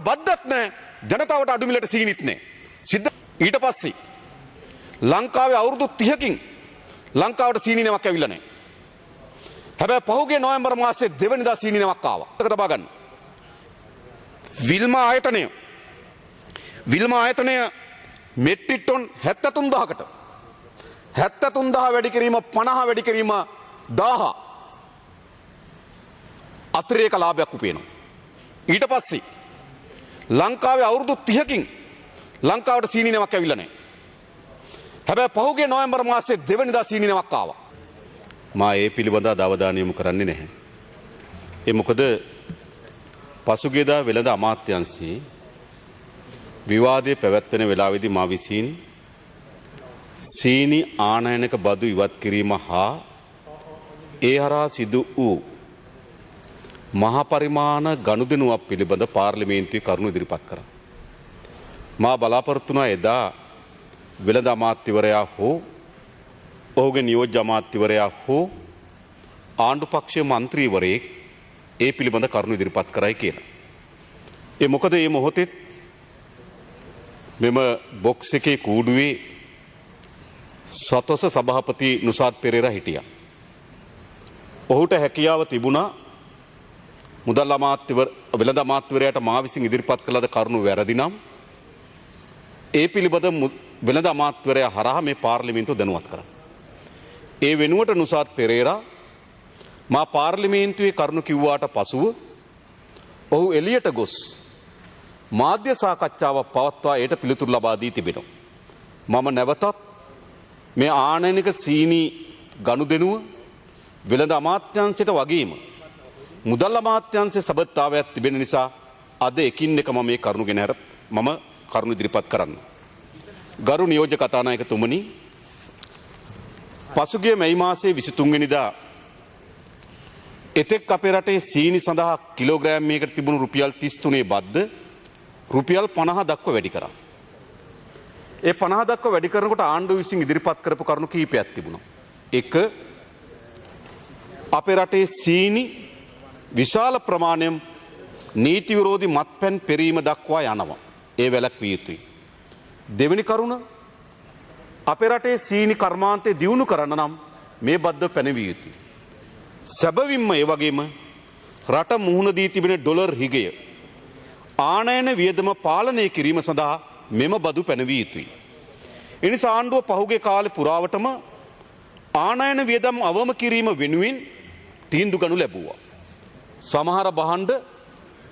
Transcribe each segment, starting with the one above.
බද්දත් නැහැ ජනතාවට අඩු මිලට සීනිත් නැහැ. සිද්ධ ඊට පස්සේ ලංකාවේ අවුරුදු 30කින් ලංකාවට සීනි නමක් ඇවිල්ලා නැහැ. හැබැයි පහුගිය නොවැම්බර් මාසයේ දෙවනිදා සීනි නමක් ආවා. ඒක තබා ගන්න. විල්මා ආයතනය මෙට්‍රික් ටොන් 73000කට 73000 වැඩි කිරීම 50 වැඩි කිරීම 1000 අතිරේක ලාභයක් උපයනවා. ඊට පස්සේ ලංකාවේ අවුරුදු 30කින් ලංකාවට සීනි නමක් ඇවිල්ලා නැහැ. හැබැයි පහුගිය නොවැම්බර් මාසයේ දෙවනිදා සීනි නමක් ආවා. මා ඒ පිළිබඳව අවධානය යොමු කරන්නේ නැහැ. ඒ මොකද පසුගියදා වෙළඳ අමාත්‍යාංශයේ විවාදයේ පැවැත්වෙන වෙලාවේදී මා විසින් සීනි ආනයනක බදු ඉවත් කිරීම හා ඒ හරහා සිදු වූ මහ පරිමාණ ගනුදෙනුවක් පිළිබඳ පාර්ලිමේන්තුවේ කරුණු ඉදිරිපත් කරා. මා බලාපොරොත්තු වුණා එදා වෙළඳ අමාත්‍යවරයා හෝ ඔහුගේ නියෝජ්‍ය අමාත්‍යවරයා හෝ ආණ්ඩු පක්ෂයේ മന്ത്രിවරයෙක් ඒ පිළිබඳ කරුණු ඉදිරිපත් කරයි කියලා. ඒ මොකද මේ මොහොතේ මෙම බොක්ස් එකේ කූඩුවේ සතොස සභාපති නුසාත් පෙරේරා හිටියා. ඔහුට හැකියාව තිබුණා මුදල් වෙළඳ අමාත්‍යවරයාට මා විසින් ඉදිරිපත් කළ කරුණු වැරදි නම් ඒ පිළිබඳ වෙළඳ අමාත්‍යවරයා හරහා මේ පාර්ලිමේන්තුව දැනුවත් කරන්න. ඒ වෙනුවට නුසාත් පෙරේරා මා පාර්ලිමේන්තුවේ කරුණු කිව්වාට පසුව ඔහු එළියට ගොස් මාධ්‍ය සාකච්ඡාවක් පවත්වා ඒට පිළිතුරු ලබා දී තිබෙනවා. මම නැවතත් මේ ආනයනික සීනි ගනුදෙනුව වෙළඳ අමාත්‍යාංශයට වගේම මුදල් අමාත්‍යාංශයේ සබඳතාවයක් තිබෙන නිසා අද එකින් එක මම මේ කරුණු ගෙන හර මම කරුණු ඉදිරිපත් කරන්න. ගරු නියෝජ්‍ය කතානායකතුමනි, පසුගිය මැයි මාසයේ 23 වෙනිදා එතෙක් අපේ රටේ සීනි සඳහා කිලෝග්‍රෑමයකට තිබුණු රුපියල් 33 බද්ද රුපියල් 50 දක්වා වැඩි කරා. ඒ 50 දක්වා වැඩි කරනකොට ආණ්ඩුව විසින් ඉදිරිපත් කරපු කරුණු කීපයක් තිබුණා. එක, අපේ රටේ සීනි විශාල ප්‍රමාණයක් නීති විරෝධී මත්පැන් පෙරීම දක්වා යනවා. ඒ වැළැක්විය යුතුයි. දෙවෙනි කරුණ, අපේ රටේ සීනි කර්මාන්තය දියුණු කරන්න නම් මේ බද්ද පැනවිය යුතුයි. සැබවින්ම ඒ වගේම රට මුහුණ දී තිබෙන ඩොලර් හිගය ආනයන වියදම පාලනය කිරීම සඳහා මෙම බදු පැනවිය යුතුයි. එනිසා ආණ්ඩුව පහුගිය කාලේ පුරාවටම ආනයන වියදම් අවම කිරීම වෙනුවෙන් තීන්දුව ගනු ලැබුවා. සමහර භාණ්ඩ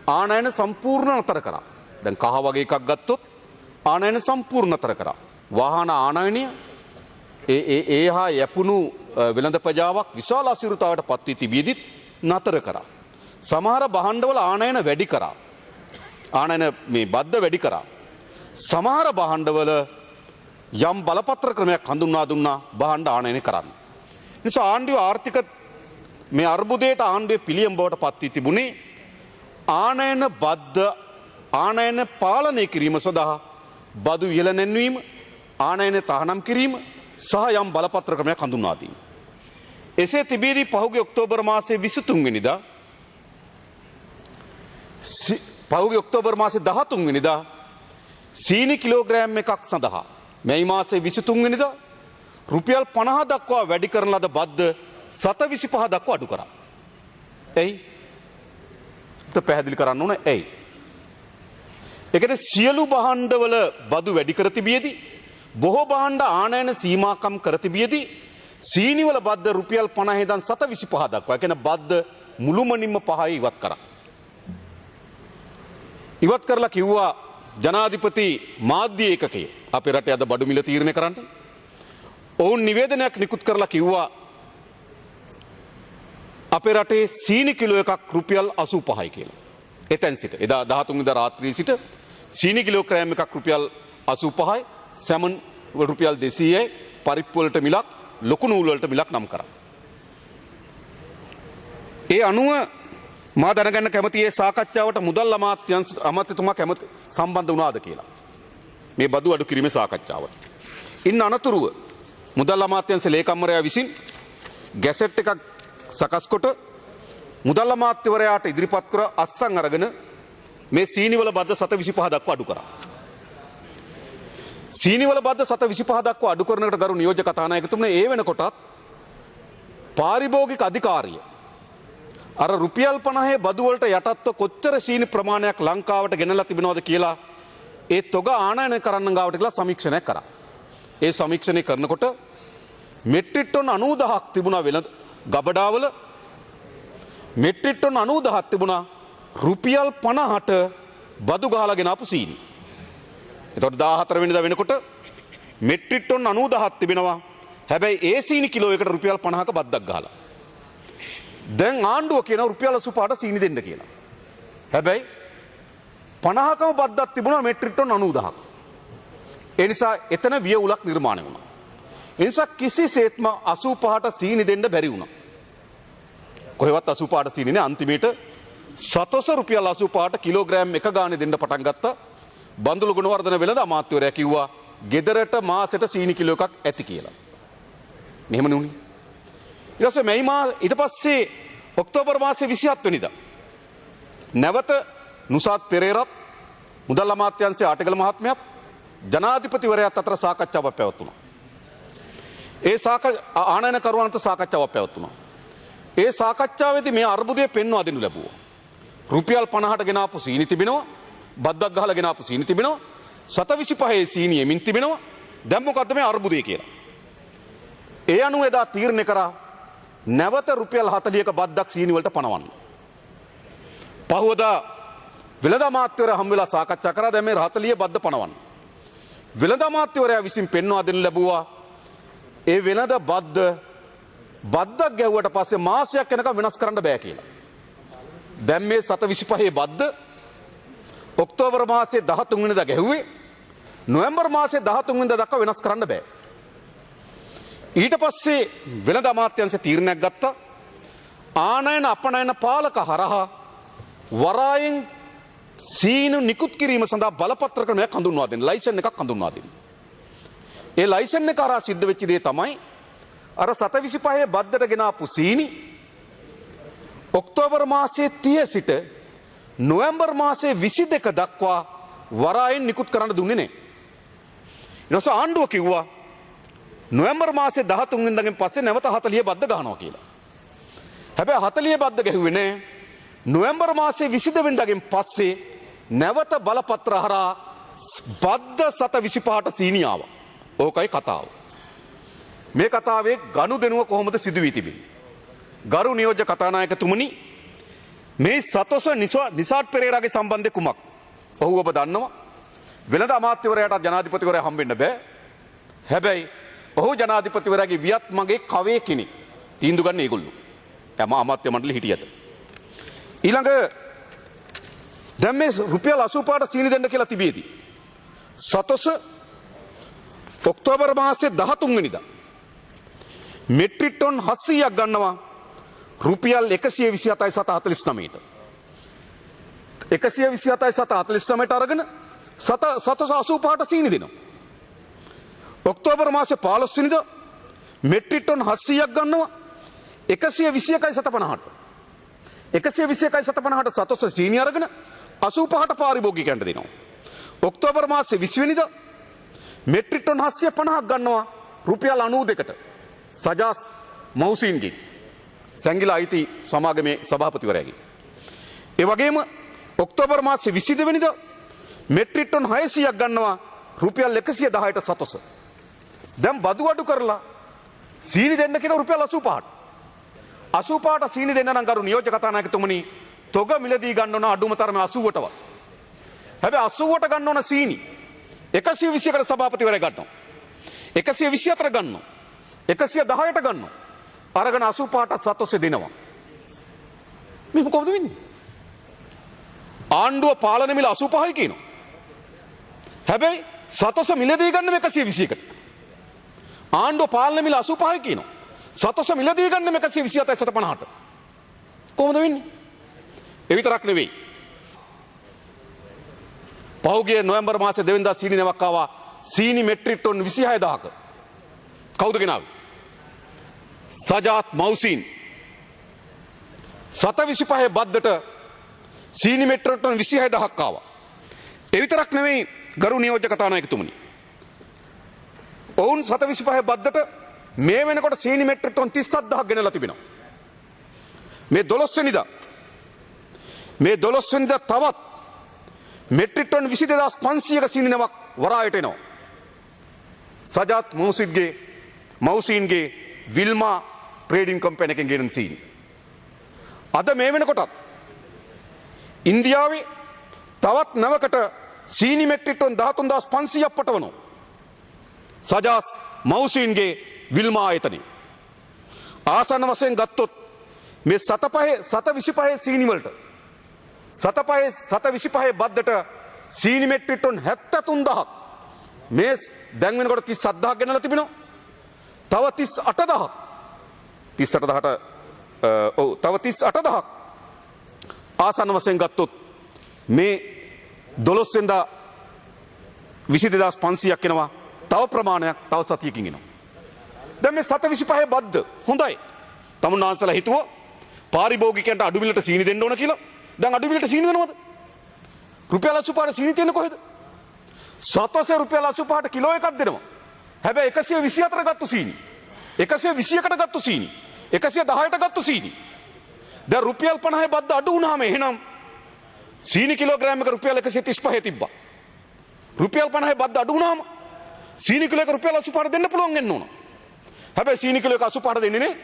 ආනයන සම්පූර්ණ නතර කරා. දැන් කහ වගේ එකක් ගත්තොත් ආනයන සම්පූර්ණ නතර කරා. වාහන ආනයනය ඒහා යැපුණු වෙළඳ ප්‍රජාවක් විශාල අසිරුතාවට පත් වී තිබීදිත් නතර කරා. සමහර භාණ්ඩවල ආනයන වැඩි කරා. ආනයන මේ බද්ද වැඩි කරා. සමහර භාණ්ඩවල යම් බලපත්‍ර ක්‍රමයක් හඳුන්වා දුන්නා භාණ්ඩ ආනයන කරන්න. නිසා ආණ්ඩුවේ ආර්ථික මේ අර්බුදයට ආණ්ඩුවේ පිළියම් බවට පත් වී තිබුණේ ආනයන බද්ද ආනයන පාලනය කිරීම සඳහා බදු ඉහළ නැන්වීම, ආනයන තහනම් කිරීම සහ යම් බලපත්‍ර ක්‍රමයක් හඳුන්වා දීම. එසේ තිබීදී පහුගිය ඔක්තෝබර් මාසයේ 23 වෙනිදා පහුගිය ඔක්තෝබර් මාසයේ 13 වෙනිදා සීනි කිලෝග්‍රෑම් එකක් සඳහා මැයි මාසයේ 23 වෙනිදා රුපියල් 50 දක්වා වැඩි කරන ලද බද්ද 725 දක්වා අඩු කරා. එයි පැහැදිලි කරන්න ඕන ඇයි? ඒකට සියලු භාණ්ඩවල බදු වැඩි කර තිබියදී බොහෝ භාණ්ඩ ආනයන සීමාකම් කර තිබියදී සීනිවල බද්ද රුපියල් 50 ඉඳන් 725 දක්වා. ඒ කියන්නේ බද්ද මුළුමනින්ම 5 ඉවත් කරා. ඉවත් කරලා කිව්වා ජනාධිපති මාධ්‍ය ඒකකය අපේ රටේ අද බඩු මිල තීරණය කරන්න. ඔවුන් නිවේදනයක් නිකුත් කරලා කිව්වා අපේ රටේ සීනි කිලෝ එකක් රුපියල් 85යි කියලා. එතෙන් සිට එදා 13 වෙනිදා රාත්‍රියේ සිට සීනි කිලෝග්‍රෑම් එකක් රුපියල් 85යි, සැමන් රුපියල් 200යි, පරිප්පු වලට මිලක්, ලොකු නූල් වලට මිලක් නම් කරා. ඒ අනුව මා දැනගන්න කැමති ඒ සාකච්ඡාවට මුදල් අමාත්‍යතුමා කැමති සම්බන්ධ වුණාද කියලා. මේ බදු අඩු කිරීමේ සාකච්ඡාවට. ඉන් අනතුරුව මුදල් අමාත්‍යාංශ ලේකම්වරයා විසින් ගැසට් එකක් සකස් කොට මුදල් අමාත්‍යවරයාට ඉදිරිපත් කර අත්සන් අරගෙන මේ සීනිවල බද්ද 725 දක්වා අඩු කරා. සීනිවල බද්ද 725 දක්වා අඩු කරනකට ගරු නියෝජ්‍ය කතානායකතුමනි ඒ වෙනකොටත් පාරිභෝගික අධිකාරිය අර රුපියල් 50 බදු වලට යටත්ව කොච්චර සීනි ප්‍රමාණයක් ලංකාවට ගෙනලා තිබෙනවද කියලා ඒ තොග ආනයනය කරන්න ගාවට කියලා සමීක්ෂණයක් කරා. ඒ සමීක්ෂණය කරනකොට මෙට්‍රික් ටොන් 90000ක් තිබුණා වෙළඳ ගබඩාවල මෙට්‍රික් ටොන් 90000ක් තිබුණා රුපියල් 50ට බදු ගහලා ගෙන ආපු සීනි. එතකොට 14 වෙනිදා වෙනකොට මෙට්‍රික් ටොන් 90000ක් තිබෙනවා. හැබැයි ඒ සීනි කිලෝ එකට රුපියල් 50ක බද්දක් ගහලා. දැන් ආණ්ඩුව කියන රුපියල් 85ට සීනි දෙන්න කියලා. හැබැයි 50කම බද්දක් තිබුණා මෙට්‍රික් ටොන් 90000ක්. ඒ නිසා එතන වියවුලක් නිර්මාණය වුණා. ඒ නිසා කිසිසේත්ම 85ට සීනි දෙන්න බැරි වුණා. කොහෙවත් 85ට සීනි නේ අන්තිමේට සතොස රුපියල් 85ට කිලෝග්‍රෑම් එක ගානේ දෙන්න පටන් ගත්තා. බන්දුල ගුණවර්ධන වෙළඳ අමාත්‍යවරයා කිව්වා ගෙදරට මාසෙට සීනි කිලෝ එකක් ඇති කියලා. මෙහෙම නුනේ. ඊට පස්සේ ඔක්තෝබර් මාසේ 27 වෙනිදා නැවත නුසාත් පෙරේරත් මුදල් අමාත්‍යාංශයේ ආටිගල මහත්මයාත් ජනාධිපතිවරයාත් අතර සාකච්ඡාවක් පැවැත්වුණා. ඒ ආනයනකරුවන් අතර සාකච්ඡාවක් පැවැත්වුණා. ඒ සාකච්ඡාවේදී මේ අර්බුදය පෙන්වා දෙනු ලැබුවා. රුපියල් 50ට ගෙන ආපු සීනි තිබෙනවා, බද්දක් ගහලා ගෙන ආපු සීනි තිබෙනවා, 725 සීනි එමින් තිබෙනවා. දැන් මොකද්ද මේ අර්බුදය කියලා? ඒ අනුව එදා තීරණය කරා නැවත රුපියල් 40ක බද්දක් සීනි වලට පනවන්න. පහවදා වෙළඳ අමාත්‍යවරයා හම් වෙලා සාකච්ඡා කරා දැන් මේ 40 බද්ද පනවන්න. වෙළඳ අමාත්‍යවරයා විසින් පෙන්වා දෙන්න ලැබුවා ඒ වෙළඳ බද්දක් ගැහුවට පස්සේ මාසයක් යනකම් වෙනස් කරන්න බෑ කියලා. දැන් මේ 725 බද්ද ඔක්තෝබර් මාසේ 13 වෙනිදා ගැහුවේ නොවැම්බර් මාසේ 13 වෙනිදා දක්වා වෙනස් කරන්න බෑ. ඊට පස්සේ වෙළඳ අමාත්‍යාංශ තීරණයක් ගත්තා ආනයන අපනයන පාලක හරහා වරායෙන් සීනු නිකුත් කිරීම සඳහා බලපත්‍ර ක්‍රමයක් හඳුන්වා දෙන්න ලයිසන් එකක් හඳුන්වා දෙන්න. ඒ ලයිසන් එක හරහා සිද්ධ වෙච්ච දේ තමයි අර 725 බද්දට ගෙන ආපු සීනි ඔක්තෝබර් මාසයේ 30 සිට නොවැම්බර් මාසයේ 22 දක්වා වරායෙන් නිකුත් කරන්න දුන්නේ නැහැ. ඊට පස්සේ ආණ්ඩුව කිව්වා නොවැම්බර් මාසේ 13 වෙනිදාගෙන් පස්සේ නැවත 40 බද්ද ගහනවා කියලා. හැබැයි 40 බද්ද ගැහුවේ නෑ. නොවැම්බර් මාසේ 22 වෙනිදාගෙන් පස්සේ නැවත බලපත්‍ර හරහා බද්ද 725ට සීනි ආවා. ඕකයි කතාව. මේ කතාවේ ගනුදෙනුව කොහොමද සිදු වී තිබෙන්නේ? ගරු නියෝජ්‍ය කතානායකතුමනි මේ සතොස නිසාඩ් පෙරේරාගේ සම්බන්ධය කුමක්? ඔහු ඔබ දන්නවා. වෙළඳ අමාත්‍යවරයාට ජනාධිපතිවරයා හම්බෙන්න බෑ. හැබැයි ඔහු ජනාධිපතිවරයාගේ වියත් මගේ කවේ කෙනෙක්. තීන්දුව ගන්න ඒගොල්ලෝ. තම අමාත්‍ය මණ්ඩලෙ හිටියට. ඊළඟ දැන් මේ රුපියල් 85ට සීනි දෙන්න කියලා තිබේදී. සතොස ඔක්තෝබර් මාසේ 13 වෙනිදා මෙට්‍රික් ටොන් 700ක් ගන්නවා රුපියල් 127.49ට. 127.49ට අරගෙන සතොස 85ට සීනි දෙනවා. ඔක්තෝබර් මාසේ 15 වෙනිදා මෙට්‍රික් ටොන් 700ක් ගන්නවා 121.50ට. 121.50ට සතොස සීනි අරගෙන 85ට පාරිභෝගිකයන්ට දෙනවා. ඔක්තෝබර් මාසේ 20 වෙනිදා මෙට්‍රික් ටොන් 750ක් ගන්නවා රුපියල් 92ට. සජාස් මෞසින්ගේ සංගිලා අයිති සමාගමේ සභාපතිවරයාගේ. ඒ වගේම ඔක්තෝබර් මාසේ 22 වෙනිදා මෙට්‍රික් ටොන් 600ක් ගන්නවා රුපියල් 110ට සතොස. දැන් බදු අඩු කරලා සීනි දෙන්න කියන රුපියල් 85ට. 85ට සීනි දෙන්න නම් කරු නියෝජ්‍ය කතානායකතුමනි තොග මිලදී ගන්න ඕන අඩුම තරමේ 80ටවත්. හැබැයි 80ට ගන්න ඕන සීනි 121කට සභාපතිවරයා ගන්නවා. 124 ගන්නවා. 110ට ගන්නවා. අරගෙන 85ට සතොසේ දෙනවා. මේ කොහොමද වෙන්නේ? ආණ්ඩුව පාලන මිල 85යි කියනවා. හැබැයි සතොස මිලදී ගන්න 121කට. ආණ්ඩුව පාලන මිල 85යි කියනවා. සතොස මිලදී ගන්න 127.50ට. කොහොමද වෙන්නේ? ඒ විතරක් නෙවෙයි. පහුගිය නොවැම්බර් මාසේ 2 වෙනිදා සීනි නැවක් ආවා. සීනි මෙට්‍රික් ටොන් 26000ක. කවුද ගෙනාවේ? සජාත් මෞසින්. 725 බද්දට සීනි මෙට්‍රික් ටන් 26000ක් ආවා. ඒ විතරක් නෙමෙයි ගරු නියෝජ්‍ය කතානායකතුමනි. ඔවුන් 725 බද්දට මේ වෙනකොට සීනි මෙට්‍රික් ටන් 37000ක් ගෙනලා තිබෙනවා. මේ 12 වෙනිදා තවත් මෙට්‍රික් ටන් 22500ක සීනි නමක් වරායට එනවා. සජාත් මෞසින්ගේ විල්මා ට්‍රේඩින් කම්පැනි එකෙන් ගෙනන සීනි. අද මේ වෙනකොටත් ඉන්දියාවේ තවත් නවකට සීනි මෙට්‍රික් ටන් 13500ක් පටවනවා. සජාත් මෞසින්ගේ විල්මා ආයතනයේ. ආසන්න වශයෙන් ගත්තොත් මේ 725 සීනි වලට 725 බද්දට සීනි මෙට්‍රික් ටන් 73000ක් මේ දැන් වෙනකොට 37000ක් ගෙනලා තිබෙනවා. තව 38000ක් තව 38000ක් ආසන්න වශයෙන් ගත්තොත් මේ 12 වෙනිදා 22500ක් එනවා. තව ප්‍රමාණයක් තව සතියකින් එනවා. දැන් මේ 725 බද්ද හොඳයි. තමුන්නාන්සලා හිතුවා පාරිභෝගිකයන්ට අඩු මිලට සීනි දෙන්න ඕන කියලා. දැන් අඩු මිලට සීනි දෙනවද? රුපියල් 85ට සීනි තියෙන්නේ කොහෙද? සතොසේ රුපියල් 85ට කිලෝ එකක් දෙනවා. හැබැයි 124 ගත්තු සීනි 120කට ගත්තු සීනි 110ට ගත්තු සීනි දැන් රුපියල් 50 බද්ද අඩු වුණාම එහෙනම් සීනි කිලෝග්‍රෑම් එක රුපියල් 135 තිබ්බා. රුපියල් 50 බද්ද අඩු වුණාම සීනි කිලෝ එක රුපියල් 85ට දෙන්න පුළුවන් වෙන්න ඕන. හැබැයි සීනි කිලෝ එක 85ට දෙන්නේ නේ.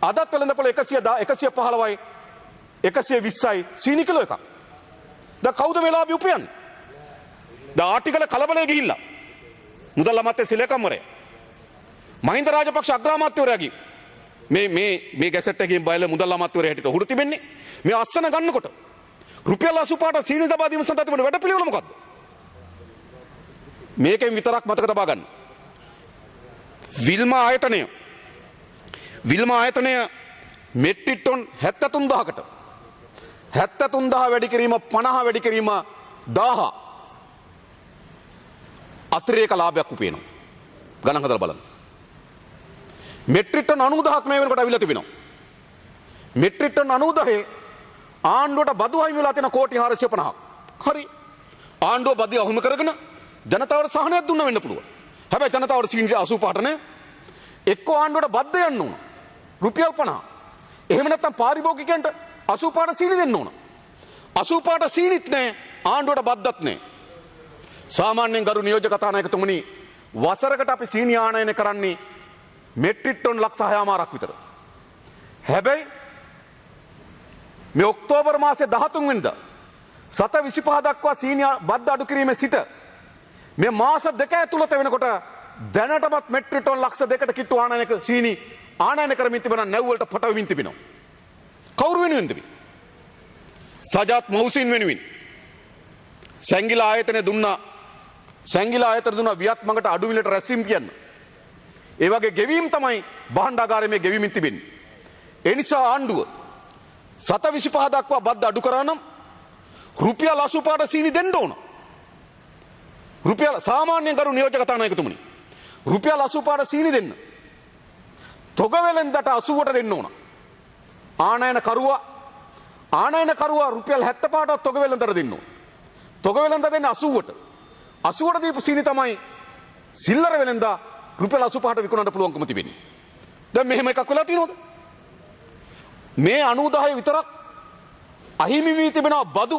අදත් වෙළඳපොළ 115යි 120යි සීනි කිලෝ එක. දැන් කවුද මේ ලාභය උපයන්නේ? දැන් ආටිකල කලබලේ ගිහිල්ලා මුදල් අමාත්‍ය සිලකම්වරේ මහින්ද රාජපක්ෂ අග්‍රාමාත්‍යවරයාගේ මේ ගැසට් එකකින් බයලා මුදල් අමාත්‍යවරයා හැටියට උහුරු තිබෙන්නේ මේ අස්සන ගන්නකොට රුපියල් 85ට සීනි දබා දීම සඳහා තිබෙන වැඩපිළිවෙල මොකද්ද? මේකෙන් විතරක් මතක තබා ගන්න. විල්මා ආයතනය මෙට්‍රික් ටන් 73000කට 73000 වැඩි කිරීම 50 වැඩි කිරීම 1000 අතිරේක ලාභයක් උපයනවා. ගණන් හදලා බලන්න. මෙට්‍රික් ටන් 90000ක් මේ වෙනකොට අවිලා තිබෙනවා. මෙට්‍රික් ටන් 90000 ආණ්ඩුවට බදු අහිමි වෙලා තියෙන කෝටි 450ක්. හරි. ආණ්ඩුව බදු අහිමි කරගෙන ජනතාවට සහනයක් දුන්න වෙන්න පුළුවන්. හැබැයි ජනතාවට සීනි 85ට නේ. එක්ක ආණ්ඩුවට බද්ද යන්න ඕන. රුපියල් 50. එහෙම නැත්නම් පාරිභෝගිකයන්ට 85ට සීනි දෙන්න ඕන. 85ට සීනිත් නැහැ ආණ්ඩුවට බද්දත් නැහැ. සාමාන්‍යයෙන් ගරු නියෝජ්‍ය කතානායකතුමනි වසරකට අපි සීනි ආනයනය කරන්නේ මෙට්‍රික් ටන් ලක්ෂ 6මාරක් විතර. හැබැයි මේ ඔක්තෝබර් මාසේ 13 වෙනිදා 725 දක්වා සීනි බද්ද අඩු කිරීමේ සිට මේ මාස දෙක ඇතුළත වෙනකොට දැනටමත් මෙට්‍රික් ටන් ලක්ෂ 2කට කිට්ටු ආනයනක සීනි ආනයනය කරමින් තිබෙන නැව් වලට පටවමින් තිබෙනවා. කවුරු වෙනුවෙන්ද මේ? සජාත් මෞසින් වෙනුවෙන්. සැංගිලා ආයතන දුන්නා වියත් මඟට අඩු මිලට රැස්වීම කියන්න. ඒ වගේ ගෙවීම් තමයි භාණ්ඩාගාරයේ මේ ගෙවීමින් තිබෙන්නේ. ඒ නිසා ආණ්ඩුව 725 දක්වා බද්ද අඩු කරා නම් රුපියල් 85ට සීනි දෙන්න ඕන. රුපියල් සාමාන්‍යයෙන් කරු නියෝජ්‍ය කතානායකතුමනි රුපියල් 85ට සීනි දෙන්න. තොග වෙලෙන්දට 80ට දෙන්න ඕන. ආනයන කරුවා රුපියල් 75ට තොග වෙලෙන්දට දෙන්න ඕන. තොග වෙලෙන්ද දෙන්නේ 80ට. 80ට දීපු සීනි තමයි සිල්ලර වෙලෙන්දා රුපියල් 85ට විකුණන්න පුළුවන්කම තිබෙන්නේ. දැන් මෙහෙම එකක් වෙලා තියෙනවද? මේ 90,000 විතරක් අහිමි වී තිබෙනවා බදු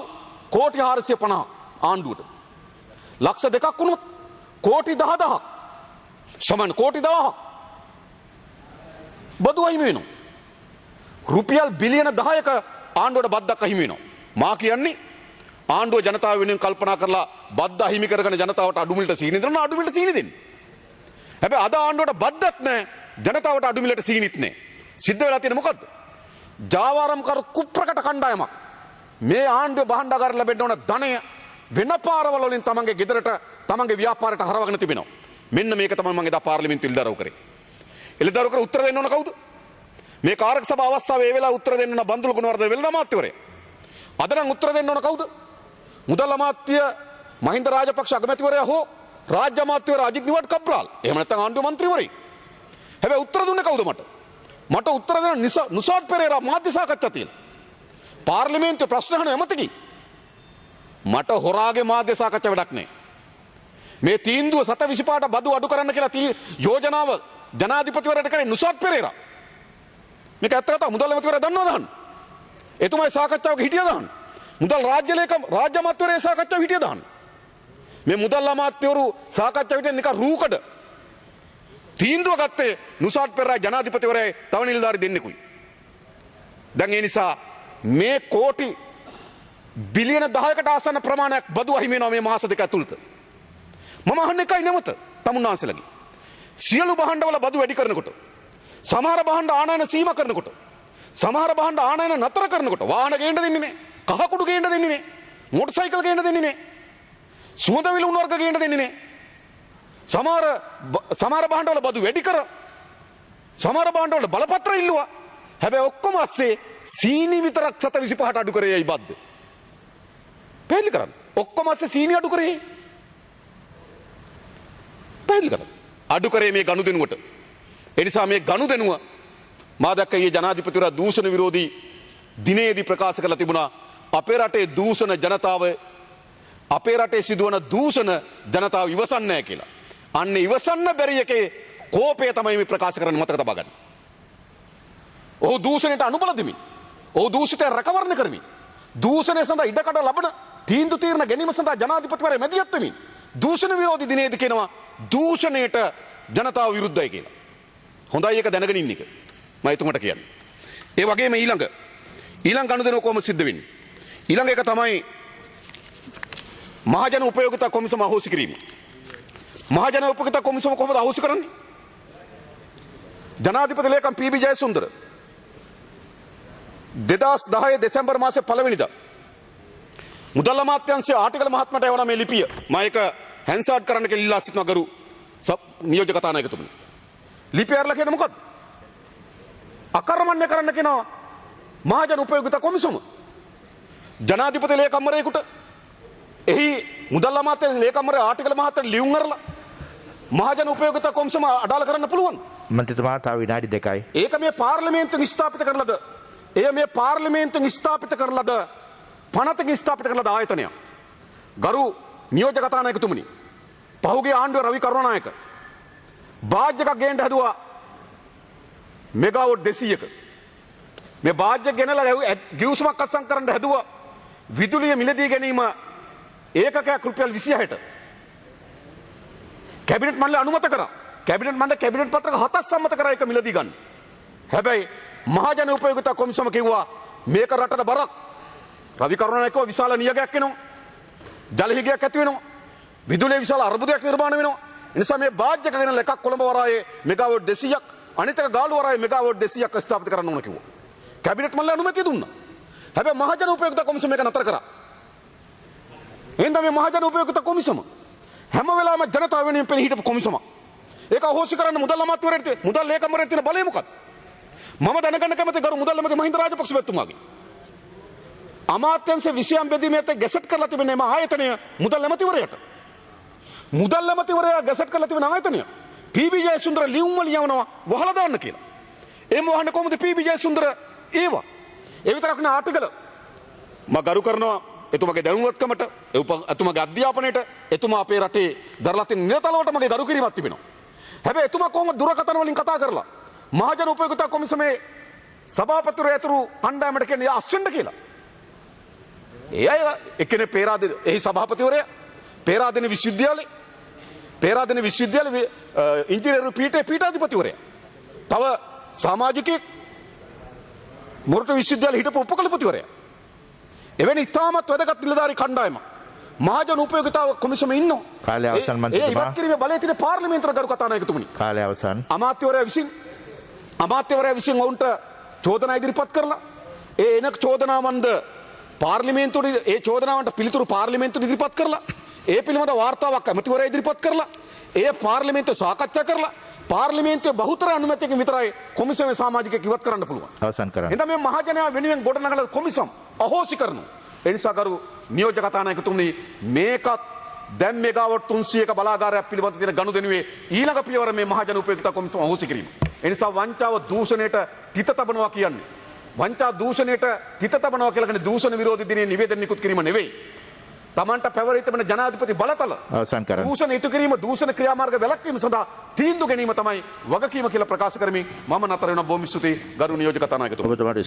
කෝටි 450 ආණ්ඩුවට. ලක්ෂ 2ක් වුණොත් කෝටි 10,000ක් සමාන කෝටි 10,000ක් බදු අහිමි වෙනවා. රුපියල් බිලියන 10ක ආණ්ඩුවට බද්දක් අහිමි වෙනවා. මා කියන්නේ ආණ්ඩුව ජනතාව වෙනුවෙන් කල්පනා කරලා බද්ද අහිමි කරගෙන ජනතාවට අඩු මිලට සීනි දෙනවා අඩු මිලට සීනි දෙන්න. හැබැයි අද ආණ්ඩුවට බද්දත් නැහැ ජනතාවට අඩු මිලට සීනිත් නැහැ. සිද්ධ වෙලා තියෙන්නේ මොකද්ද? ජාවාරම්කර කුප්‍රකට කණ්ඩායමක් මේ ආණ්ඩුව භාණ්ඩාගාර ලැබෙන්න ඕන ධනය වෙන පාරවල වලින් තමන්ගේ ගෙදරට තමන්ගේ ව්‍යාපාරයට හරවගෙන තිබෙනවා. මෙන්න මේක තමයි මම එදා පාර්ලිමේන්තුවේ ඉල්දරව් කරේ. ඉල්දරව් කර උත්තර දෙන්න ඕන කවුද? මේ කාරක සභා අවස්ථාවේ ඒ වෙලාව උත්තර දෙන්න ඕන බන්දුල ගුණවර්ධන වෙළඳ අමාත්‍යවරයා. අද නම් උත්තර දෙන්න ඕන කවුද? මුදල් අමාත්‍ය මහින්ද රාජපක්ෂ අගමැතිවරයා හෝ රාජ්‍ය අමාත්‍යවරයා අජිත් නිවාඩ් කබ්‍රාල්. එහෙම නැත්නම් ආණ්ඩුව මන්ත්‍රීවරයෙක්. හැබැයි උත්තර දුන්නේ කවුද මට? මට උත්තර දෙන නුසාඩ් පෙරේරා මාධ්‍ය සාකච්ඡා තියලා. පාර්ලිමේන්තුවේ ප්‍රශ්න අහන ඇමතිකි. මට හොරාගේ මාධ්‍ය සාකච්ඡා වැඩක් නැහැ. මේ තීන්දුව 725ට බදු අඩු කරන්න කියලා යෝජනාව ජනාධිපතිවරයාට කරේ නුසත් පෙරේරා. මේක ඇත්ත කතාව මුදල් ඇමතිවරයා දන්නවද අහන්න. එතුමායි සාකච්ඡාවක හිටියද අහන්න. මුදල් රාජ්‍ය ලේකම් රාජ්‍ය අමාත්‍යවරයා සාකච්ඡාව හිටියද අහන්න. මේ මුදල් අමාත්‍යවරු සාකච්ඡාව හිටිය නිකන් රූකඩ තීන්දුව ගත්තේ නුසත් පෙරේරා ජනාධිපතිවරයා තව නිලධාරි දෙන්නෙකුයි. දැන් ඒ නිසා මේ කෝටි බිලියන 10කට ආසන්න ප්‍රමාණයක් බදු අහිමි වෙනවා මේ මාස දෙක ඇතුළත. මම අහන්නේ එකයි නැවත තමුන්නාන්සලගේ. සියලු භාණ්ඩවල බදු වැඩි කරනකොට, සමහර භාණ්ඩ ආනයන සීමා කරනකොට, සමහර භාණ්ඩ ආනයන නතර කරනකොට වාහන ගේන්න දෙන්නේ නැහැ. කහකුඩු ගේන්න දෙන්නේ නැහැ. මෝටර් සයිකල් ගේන්න දෙන්නේ නැහැ. සුවඳ විලවුන් වර්ග ගේන්න දෙන්නේ නැහැ. සමහර භාණ්ඩවල බදු වැඩි කර, සමහර භාණ්ඩවල බලපත්‍ර ඉල්ලුවා. හැබැයි ඔක්කොම අස්සේ සීනි විතරක් 725ට අඩු කරේ යයි බද්ද. පැහැදිලි කරන්න. ඔක්කොම අස්සේ සීනි අඩු කරේ. පැහැදිලි කරන්න. අඩු කරේ මේ ගනුදෙනුවට. ඒ නිසා මේ ගනුදෙනුව මා දැක්ක ඊයේ ජනාධිපතිවරයා දූෂණ විරෝධී දිනේදී ප්‍රකාශ කරලා තිබුණා අපේ රටේ දූෂණ ජනතාව අපේ රටේ සිදුවන දූෂණ ජනතාව ඉවසන්නේ නැහැ කියලා. අන්න ඉවසන්න බැරි එකේ කෝපය තමයි මේ ප්‍රකාශ කරන්න මතක තබා ගන්න. ඔහු දූෂණයට අනුබල දෙමින්, ඔහු දූෂිතය රැකවරණය කරමින්, දූෂණය සඳහා ඉඩකඩ ලබන තීන්දුව తీරන ගැනීම සඳහා ජනාධිපතිවරයා මැදිහත් වෙමින් දූෂණ විරෝධී දිනේදී කියනවා දූෂණයට ජනතාව විරුද්ධයි කියලා. හොඳයි ඒක දැනගෙන ඉන්න එක. මම එතුමට කියන්නේ. ඒ වගේම ඊළඟ ගනුදෙනුව කොහොම සිද්ධ වෙන්නේ? ඊළඟ එක තමයි මහජන උපයෝගිතා කොමිසම අහෝසි කිරීම. මහජන උපයෝගිතා කොමිසම කොහොමද අහෝසි කරන්නේ? ජනාධිපති ලේකම් පී.බී. ජයසුන්දර 2010 දෙසැම්බර් මාසේ 1 වෙනිදා මුදල් අමාත්‍යාංශයේ ආටිගල මහත්මයාට එවන මේ ලිපිය මම ඒක හැන්සාඩ් කරන්න කියලා ඉල්ලා සිටිනවා ගරු නියෝජක කතානායකතුමනි. ලිපිය අරලා කියන මොකද්ද? අකර්මණ්‍ය කරන්න කියනවා මහජන උපයෝගිතා කොමිසම. ජනාධිපති ලේකම්වරයෙකුට එහි මුදල් අමාත්‍යාංශයේ ලේකම්වරයා ආටිගල මහත්මයාට ලියුම් අරලා මහජන උපයෝගිතා කොමිසම අඩාල කරන්න පුළුවන්. මන්ත්‍රීතුමා තව විනාඩි 2යි. ඒක මේ පාර්ලිමේන්තුවෙන් ස්ථාපිත කරලාද? එය මේ පාර්ලිමේන්තුවෙන් ස්ථාපිත කරලාද? පනතකින් ස්ථාපිත කරලාද ආයතනයක්? ගරු නියෝජක කතානායකතුමනි, පහුගිය ආණ්ඩුවේ රවි කරුණානායක බාජ් එකක් ගේන්න හැදුවා මෙගාවොට් 200ක. මේ බාජ් එක ගෙනලා ගිවිසුමක් අත්සන් කරන්න හැදුවා විදුලිය මිලදී ගැනීම ඒකකයක් රුපියල් 26ට. කැබිනට් මණ්ඩලය අනුමත කරා. කැබිනට් පත්‍රක 7ක් සම්මත කරා ඒක මිලදී ගන්න. හැබැයි මහජන උපයෝගිතා කොමිසම කිව්වා මේක රටට බරක්. රවි කරුණානායකව විශාල නියගයක් එනවා. ජල හිගයක් ඇති වෙනවා. විදුලිය විශාල අර්බුදයක් නිර්මාණය වෙනවා. ඒ නිසා මේ බාජ් එක ගෙනලා එකක් කොළඹ වරායේ මෙගාවොට් 200ක් අනිත් එක ගාල්ල වරායේ මෙගාවොට් 200ක් ස්ථාපිත කරන්න ඕන කිව්වා. කැබිනට් මණ්ඩලය අනුමැතිය දුන්නා. හැබැයි මහජන උපයෝගිතා කොමිසම මේක නතර කරා. එහෙනම් මේ මහජන උපයෝගිතා කොමිසම හැම වෙලාවෙම ජනතාව වෙනුවෙන් පෙනී හිටපු කොමිසමක්. ඒක අහෝසි කරන්න මුදල් අමාත්‍යවරයාට මුදල් ලේකම්වරයාට තියෙන බලය මොකක්ද? මම දැනගන්න කැමති ගරු මුදල් ඇමති මහින්ද රාජපක්ෂ මැතිතුමාගේ අමාත්‍යංශ විෂයම් බෙදීමේ ගැසට් කරලා තිබෙන මේ ආයතනය මුදල් ඇමතිවරයාට. මුදල් ඇමතිවරයා ගැසට් කරලා තිබෙන ආයතනය පී.බී. ජයසුන්දර ලියුම් වල යවනවා වහලා දාන්න කියලා. එම වහන්නේ කොහොමද පී.බී. ජයසුන්දර ඒවා? ඒ විතරක් නෙවෙයි ආටිකල මම ගරු කරනවා එතුමාගේ දැනුවත්කමට, එතුමාගේ අධ්‍යාපනයට, එතුමා අපේ රටේ දරලා තියෙන නිරතලවට මගේ ගරු කිරීමක් තිබෙනවා. හැබැයි එතුමා කොහොමද දුරකථන වලින් කතා කරලා මහජන උපයෝගිතා කොමිසමේ සභාපතිවරයා ඇතුළු කණ්ඩායමට කියන්නේ අස්වෙන්න කියලා. ඒ අය එක්කෙනෙක් පේරාදෙන එහි සභාපතිවරයා පේරාදෙන විශ්වවිද්‍යාලයේ ඉංජිනේරු පීඨාධිපතිවරයා. තව සමාජිකයෙක් මොරටු විශ්වවිද්‍යාලයේ හිටපු උපකුලපතිවරයා. එවැනි ඉතාමත් වැදගත් නිලධාරි කණ්ඩායමක් මහජන උපයෝගිතා කොමිසමේ ඉන්නවා. කාලය අවසන් ඒ මන්ත්‍රීතුමා. ඉවත් කිරීමේ බලය තියෙන පාර්ලිමේන්තුවේ ගරු කතානායකතුමනි. කාලය අවසන්. අමාත්‍යවරයා විසින් ඔවුන්ට චෝදනා ඉදිරිපත් කරලා ඒ එන චෝදනාවන්ද පාර්ලිමේන්තුවේ ඒ චෝදනාවන්ට පිළිතුරු පාර්ලිමේන්තුවේ ඉදිරිපත් කරලා ඒ පිළිබඳ වාර්තාවක් ඇමතිවරයා ඉදිරිපත් කරලා ඒ පාර්ලිමේන්තුවේ සාකච්ඡා කරලා පාර්ලිමේන්තුවේ බහුතර අනුමැතියකින් විතරයි කොමිසමේ සමාජිකයෙක් ඉවත් කරන්න පුළුවන්. අවසන් කරන්න. එතන මේ මහජනයා වෙනුවෙන් ගොඩනගන කොමිසම් අහෝසි කරනවා. ඒ නිසා ගරු නියෝජක කතානායකතුමනි මේකත් දැන් මෙගාවොට් 300ක බලාගාරයක් පිළිබඳ තියෙන ගනුදෙනුවේ ඊළඟ පියවර මේ මහජන උපයෝගිතා කොමිසම අහෝසි කිරීම. ඒ නිසා වංචාව දූෂණයට තිත තබනවා කියන්නේ වංචා දූෂණයට හිත තබනවා කියලා කියන දූෂණ විරෝධී දිනයේ නිවේදන නිකුත් කිරීම නෙවෙයි. තමන්ට පැවරීම තිබෙන ජනාධිපති බලතල අවසන් කරන්න. දූෂණ ඉටු කිරීම දූෂණ ක්‍රියාමාර්ග වැළැක්වීම සඳහා තීන්දුව ගැනීම තමයි වගකීම කියලා ප්‍රකාශ කරමින් මම නතර වෙනවා. බොහොම ස්තුතියි ගරු නියෝජක කතානායකතුමා. ඔබතුමාට